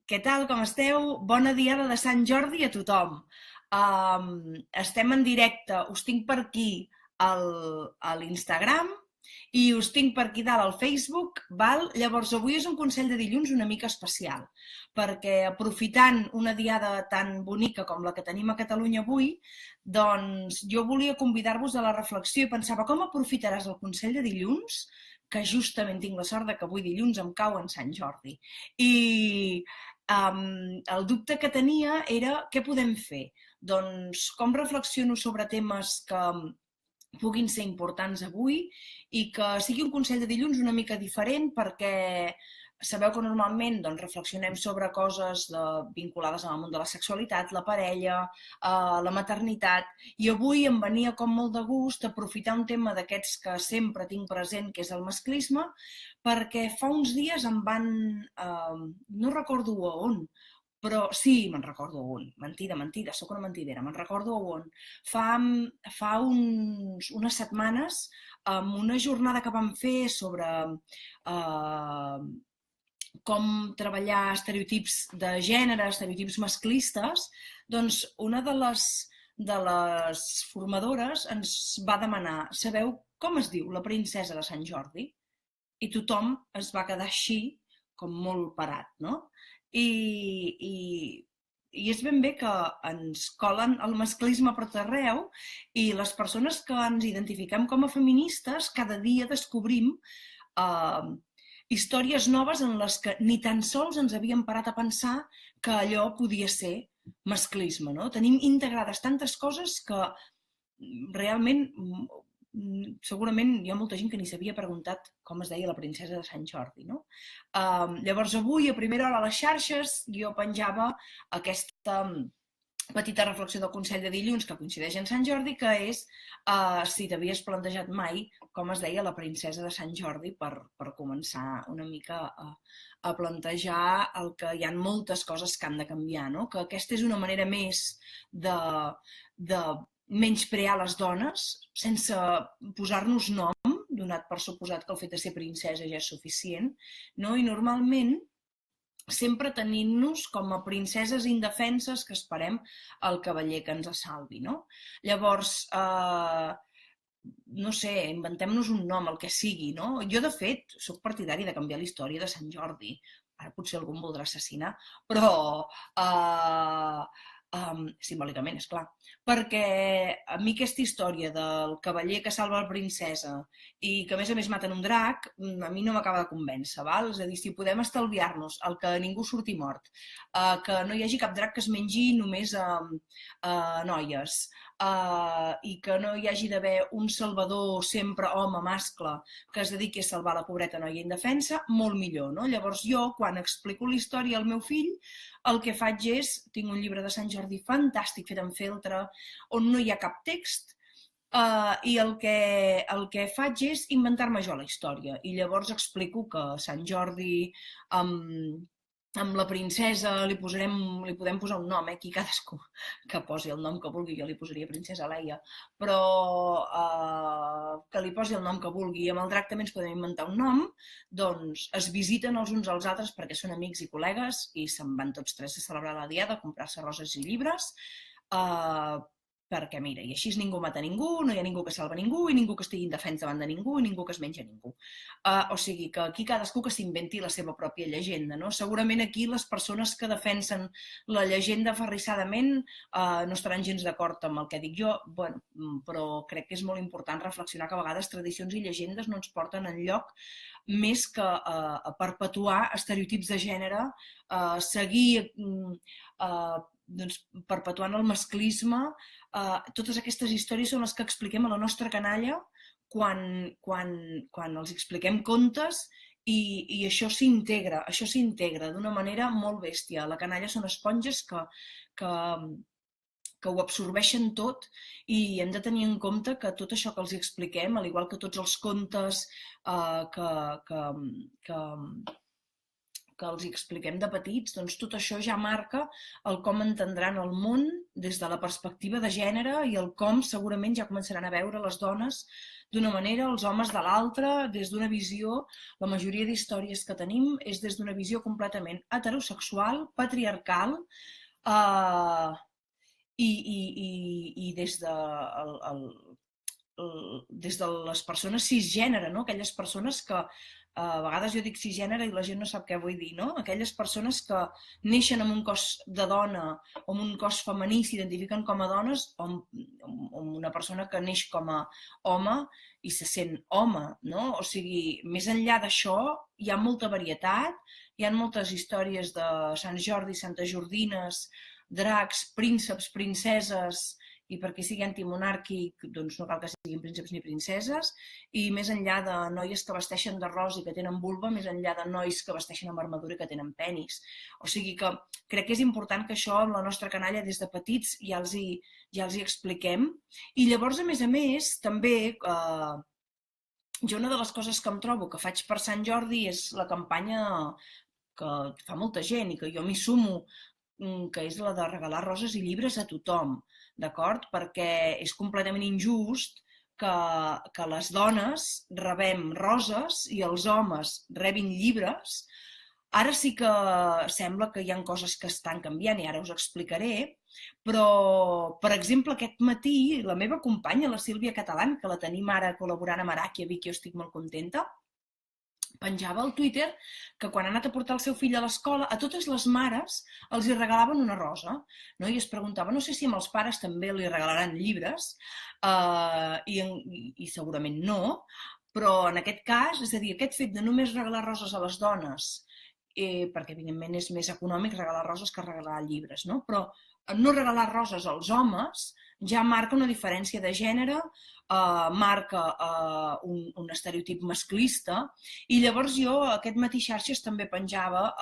Què tal, com esteu? Bona diada de Sant Jordi a tothom. Estem en directe, us tinc per aquí a l'Instagram i us tinc per aquí dalt al Facebook, val? Llavors, avui és un consell de dilluns una mica especial, perquè aprofitant una diada tan bonica com la que tenim a Catalunya avui, doncs jo volia convidar-vos a la reflexió i pensava com aprofitaràs el consell de dilluns, que justament tinc la sort de que avui dilluns em cau en Sant Jordi. I el dubte que tenia era què podem fer? Doncs com reflexiono sobre temes que puguin ser importants avui i que sigui un consell de dilluns una mica diferent perquè sabeu que normalment doncs, reflexionem sobre coses vinculades al món de la sexualitat, la parella, la maternitat, i avui em venia com molt de gust aprofitar un tema d'aquests que sempre tinc present, que és el masclisme, perquè fa uns dies em van, no recordo a on, però sí, me'n recordo on. Mentida, sóc una mentidera. Me'n recordo on. Fa unes setmanes, amb una jornada que vam fer sobre com treballar estereotips de gènere, estereotips masclistes, doncs una de les formadores ens va demanar, sabeu com es diu la princesa de Sant Jordi? I tothom es va quedar així, com molt parat, no? I, i, i és ben bé que ens colen el masclisme per tot arreu i les persones que ens identifiquem com a feministes cada dia descobrim eh, històries noves en les que ni tan sols ens havíem parat a pensar que allò podia ser masclisme, no? Tenim integrades tantes coses que realment segurament hi ha molta gent que ni s'havia preguntat com es deia la princesa de Sant Jordi, no? Llavors avui a primera hora a les xarxes jo penjava aquesta petita reflexió del Consell de dilluns que coincideix en Sant Jordi, que és si t'havies plantejat mai com es deia la princesa de Sant Jordi per començar una mica a plantejar el que hi ha moltes coses que han de canviar, no? Que aquesta és una manera més de menysprear les dones sense posar-nos nom, donat per suposat que el fet de ser princesa ja és suficient, no? I normalment sempre tenint-nos com a princeses indefenses que esperem el cavaller que ens salvi, no? Llavors, no sé, inventem-nos un nom, el que sigui, no? Jo, de fet, sóc partidari de canviar la història de Sant Jordi. Ara potser algú em voldrà assassinar, però simbòlicament, és clar, perquè a mi aquesta història del cavaller que salva la princesa i que a més maten un drac, a mi no m'acaba de convèncer, val? És a dir, si podem estalviar-nos el que ningú surti mort, que no hi hagi cap drac que es mengi només noies, i que no hi hagi d'haver un salvador sempre home, mascle, que es dediqui a salvar la pobreta noia indefensa, molt millor, no? Llavors jo, quan explico la història al meu fill, el que faig és, tinc un llibre de Sant Jordi fantàstic fet en feltre, on no hi ha cap text, i el que faig és inventar-me jo la història. I llavors explico que Sant Jordi amb la princesa li podem posar un nom, aquí cadascú que posi el nom que vulgui, jo li posaria princesa Leia, però que li posi el nom que vulgui, i amb el drac també ens podem inventar un nom, doncs es visiten els uns als altres perquè són amics i col·legues i se'n van tots tres a celebrar la diada, a comprar-se roses i llibres, perquè mira, i així ningú mata ningú, no hi ha ningú que salva ningú i ningú que estigui indefens davant de ningú i ningú que es menja ningú. O sigui que aquí cadascú que s'inventi la seva pròpia llegenda, no? Segurament aquí les persones que defensen la llegenda aferrissadament no estaran gens d'acord amb el que dic jo, bueno, però crec que és molt important reflexionar que a vegades tradicions i llegendes no ens porten enlloc més que a perpetuar estereotips de gènere, seguir doncs, perpetuant el masclisme. Totes aquestes històries són les que expliquem a la nostra canalla quan els expliquem contes i això s'integra d'una manera molt bèstia. La canalla són esponges que ho absorbeixen tot i hem de tenir en compte que tot això que els expliquem, al igual que tots els contes que que els expliquem de petits, doncs tot això ja marca el com entendran el món des de la perspectiva de gènere i el com segurament ja començaran a veure les dones d'una manera, els homes de l'altra, des d'una visió, la majoria d'històries que tenim és des d'una visió completament heterosexual, patriarcal, i des de les persones cisgènere, no? Aquelles persones que a vegades jo dic cisgènere i la gent no sap què vull dir, no? Aquelles persones que neixen amb un cos de dona o amb un cos femení, s'identifiquen com a dones, o amb una persona que neix com a home i se sent home, no? O sigui, més enllà d'això hi ha molta varietat, hi ha moltes històries de Sant Jordi, Santa Jordines, dracs, prínceps, princeses, i perquè sigui antimonàrquic doncs no cal que siguin prínceps ni princeses, i més enllà de noies que vesteixen de rosa i que tenen vulva, més enllà de nois que vesteixen amb armadura i que tenen penis. O sigui que crec que és important que això amb la nostra canalla des de petits ja els hi expliquem. I llavors, a més, també jo una de les coses que em trobo que faig per Sant Jordi és la campanya que fa molta gent i que jo m'hi sumo, que és la de regalar roses i llibres a tothom, d'acord? Perquè és completament injust que les dones rebem roses i els homes rebin llibres. Ara sí que sembla que hi ha coses que estan canviant i ara us explicaré, però, per exemple, aquest matí la meva companya, la Sílvia Catalán, que la tenim ara col·laborant amb Aràquia Vic, jo estic molt contenta, penjava al Twitter que quan ha anat a portar el seu fill a l'escola, a totes les mares els hi regalaven una rosa, no? I es preguntava, no sé si amb els pares també li regalaran llibres, i segurament no, però en aquest cas, és a dir, aquest fet de només regalar roses a les dones, perquè evidentment és més econòmic regalar roses que regalar llibres, no? Però no regalar roses als homes ja marca una diferència de gènere, marca un estereotip masclista, i llavors jo aquest matí xarxes també penjava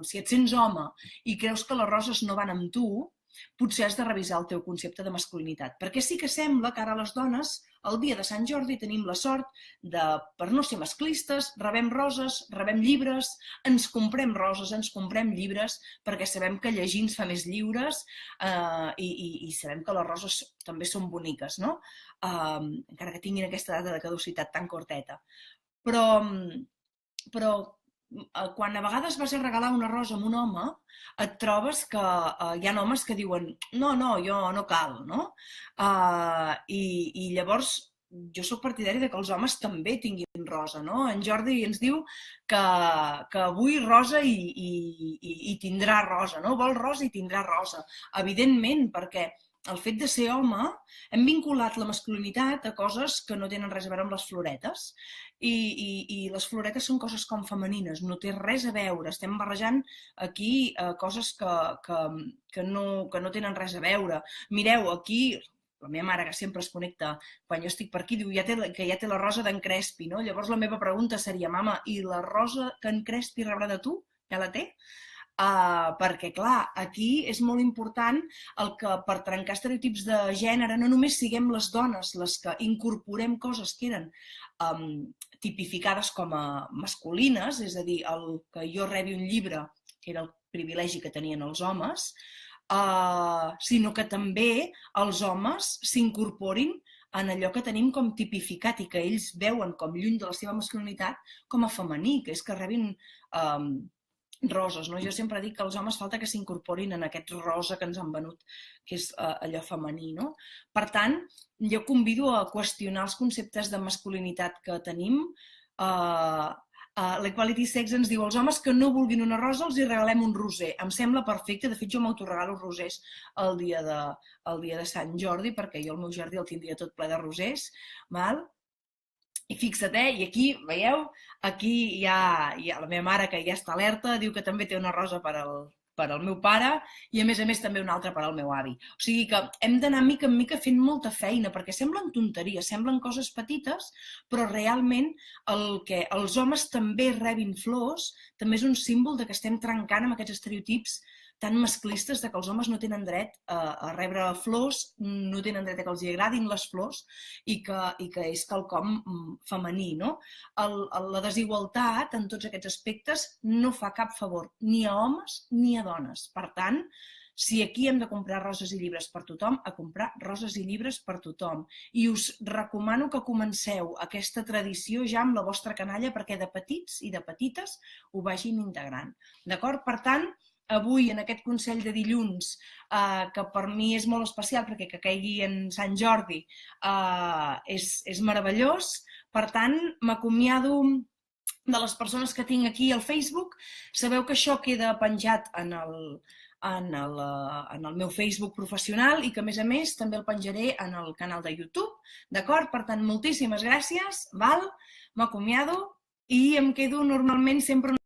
si et sents home i creus que les roses no van amb tu, potser has de revisar el teu concepte de masculinitat, perquè sí que sembla que ara les dones, el dia de Sant Jordi, tenim la sort de, per no ser masclistes, rebem roses, rebem llibres, ens comprem roses, ens comprem llibres, perquè sabem que llegir ens fa més lliures, i sabem que les roses també són boniques, no? Encara que tinguin aquesta data de caducitat tan corteta. Però quan a vegades vas a regalar una rosa a un home, et trobes que hi ha homes que diuen no, jo no cal, no? I llavors jo soc partidari que els homes també tinguin rosa, no? En Jordi ens diu que avui rosa i tindrà rosa, no? Vol rosa i tindrà rosa. Evidentment, perquè el fet de ser home, hem vinculat la masculinitat a coses que no tenen res a veure amb les floretes, i les floretes són coses com femenines, no té res a veure, estem barrejant aquí coses que no tenen res a veure. Mireu, aquí, la meva mare, que sempre es connecta quan jo estic per aquí, diu que ja té la rosa d'en Crespi, no? Llavors la meva pregunta seria, mama, i la rosa que en Crespi rebrà de tu? Ja la té? Perquè, clar, aquí és molt important el que per trencar estereotips de gènere no només siguem les dones les que incorporem coses que eren tipificades com a masculines, és a dir, el que jo rebi un llibre, que era el privilegi que tenien els homes, sinó que també els homes s'incorporin en allò que tenim com tipificat i que ells veuen com lluny de la seva masculinitat com a femení, que és que rebin roses, no? Jo sempre dic que els homes falta que s'incorporin en aquest rosa que ens han venut, que és allò femení, no? Per tant, jo convido a qüestionar els conceptes de masculinitat que tenim. L'Equality Sex ens diu, els homes que no vulguin una rosa els hi regalem un roser. Em sembla perfecte, de fet jo m'autoregalo rosers el dia de Sant Jordi, perquè jo el meu jardí el tindria tot ple de rosers, val? I fixa't, i aquí, veieu, aquí hi ha la meva mare que ja està alerta, diu que també té una rosa per al meu pare i a més també una altra per al meu avi. O sigui que hem d'anar mica en mica fent molta feina, perquè semblen tonteries, semblen coses petites, però realment el que els homes també rebin flors també és un símbol de que estem trencant amb aquests estereotips tan masclistes de que els homes no tenen dret a rebre flors, no tenen dret a que els agradin les flors i que és quelcom femení, no? La desigualtat en tots aquests aspectes no fa cap favor ni a homes ni a dones. Per tant, si aquí hem de comprar roses i llibres per tothom, a comprar roses i llibres per tothom. I us recomano que comenceu aquesta tradició ja amb la vostra canalla perquè de petits i de petites ho vagin integrant. D'acord? Per tant, avui, en aquest Consell de dilluns, que per mi és molt especial perquè que caigui en Sant Jordi és meravellós. Per tant, m'acomiado de les persones que tinc aquí al Facebook. Sabeu que això queda penjat en el meu Facebook professional i que, a més, també el penjaré en el canal de YouTube. D'acord? Per tant, moltíssimes gràcies. M'acomiado i em quedo normalment sempre